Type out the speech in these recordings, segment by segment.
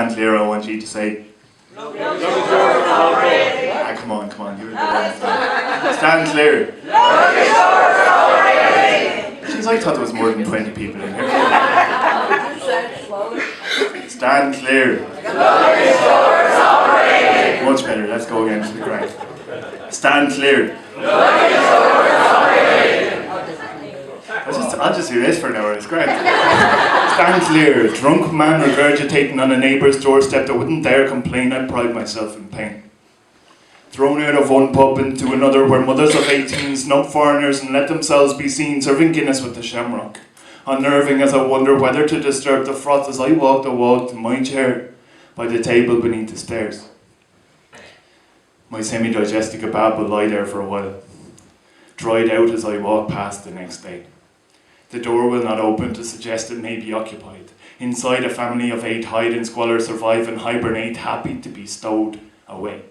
stand clear, I want you to say, come on, you're stand clear. Jeez, I thought there was more than 20 people in here. Stand clear. Much better, let's go again to the ground. Stand clear. I'll just do this for an hour, it's great. Stand clear. A drunk man regurgitating on a neighbour's doorstep that wouldn't dare complain. I pride myself in pain. Thrown out of one pub into another where mothers of 18 snub foreigners and let themselves be seen serving Guinness with the shamrock. Unnerving as I wonder whether to disturb the froth as I walk the walk to my chair by the table beneath the stairs. My semi-digested kebab will lie there for a while, dried out as I walk past the next day. The door will not open to suggest it may be occupied. Inside, a family of 8 hide in squalor, survive and hibernate, happy to be stowed away.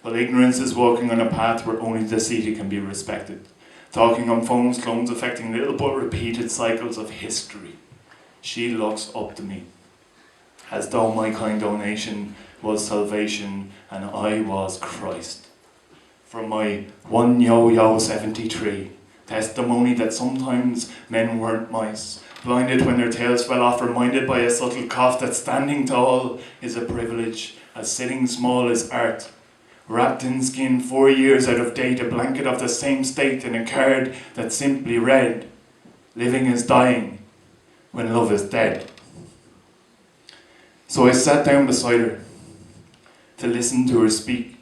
While ignorance is walking on a path where only the city can be respected. Talking on phones, clones affecting little but repeated cycles of history. She looks up to me, as though my kind donation was salvation and I was Christ. From my 1 yo-yo 73, testimony that sometimes men weren't mice, blinded when their tails fell off, reminded by a subtle cough that standing tall is a privilege, as sitting small is art. Wrapped in skin 4 years out of date, a blanket of the same state, and a card that simply read, living is dying when love is dead. So I sat down beside her to listen to her speak.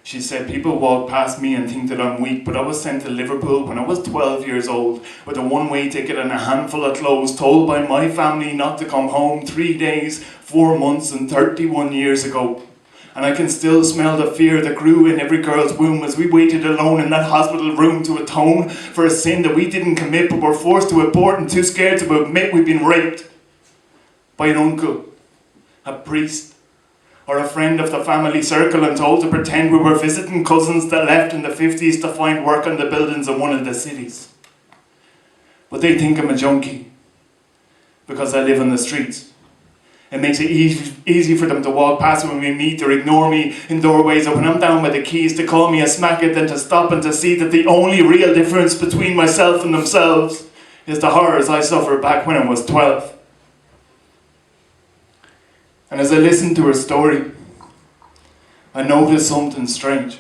She said, people walk past me and think that I'm weak, but I was sent to Liverpool when I was 12 years old with a one-way ticket and a handful of clothes, told by my family not to come home 3 days, 4 months and 31 years ago. And I can still smell the fear that grew in every girl's womb as we waited alone in that hospital room to atone for a sin that we didn't commit but were forced to abort and too scared to admit we'd been raped by an uncle, a priest, or a friend of the family circle, and told to pretend we were visiting cousins that left in the 50s to find work on the buildings in one of the cities. But they think I'm a junkie because I live on the streets. It makes it easy for them to walk past when we meet or ignore me in doorways, or when I'm down by the keys to call me a smackhead, then to stop and to see that the only real difference between myself and themselves is the horrors I suffered back when I was 12. And as I listened to her story, I noticed something strange.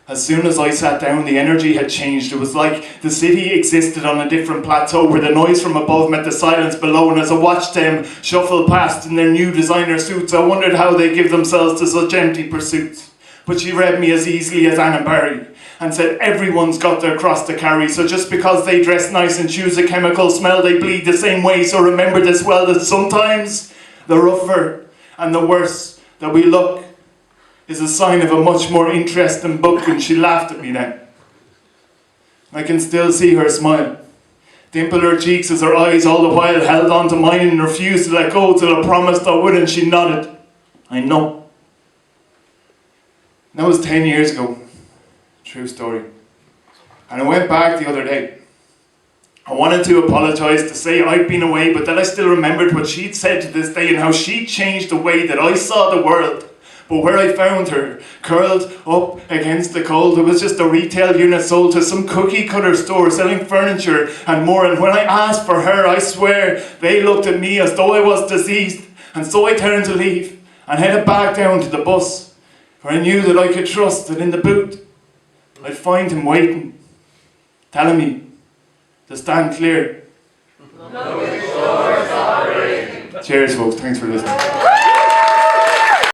As soon as I sat down, the energy had changed. It was like the city existed on a different plateau where the noise from above met the silence below, and as I watched them shuffle past in their new designer suits, I wondered how they give themselves to such empty pursuits. But she read me as easily as Anna Barry and said everyone's got their cross to carry, so just because they dress nice and choose a chemical smell, they bleed the same way. So remember this well, that sometimes the rougher and the worse that we look is a sign of a much more interesting book. And she laughed at me then. I can still see her smile, dimple her cheeks as her eyes all the while held on to mine and refused to let go till I promised I would, and she nodded. I know. That was 10 years ago. True story. And I went back the other day. I wanted to apologise, to say I'd been away, but that I still remembered what she'd said to this day and how she'd changed the way that I saw the world. But where I found her, curled up against the cold, it was just a retail unit sold to some cookie cutter store selling furniture and more. And when I asked for her, I swear, they looked at me as though I was diseased. And so I turned to leave and headed back down to the bus, where I knew that I could trust that in the boot I'd find him waiting, telling me to stand clear. Cheers, folks. Thanks for listening.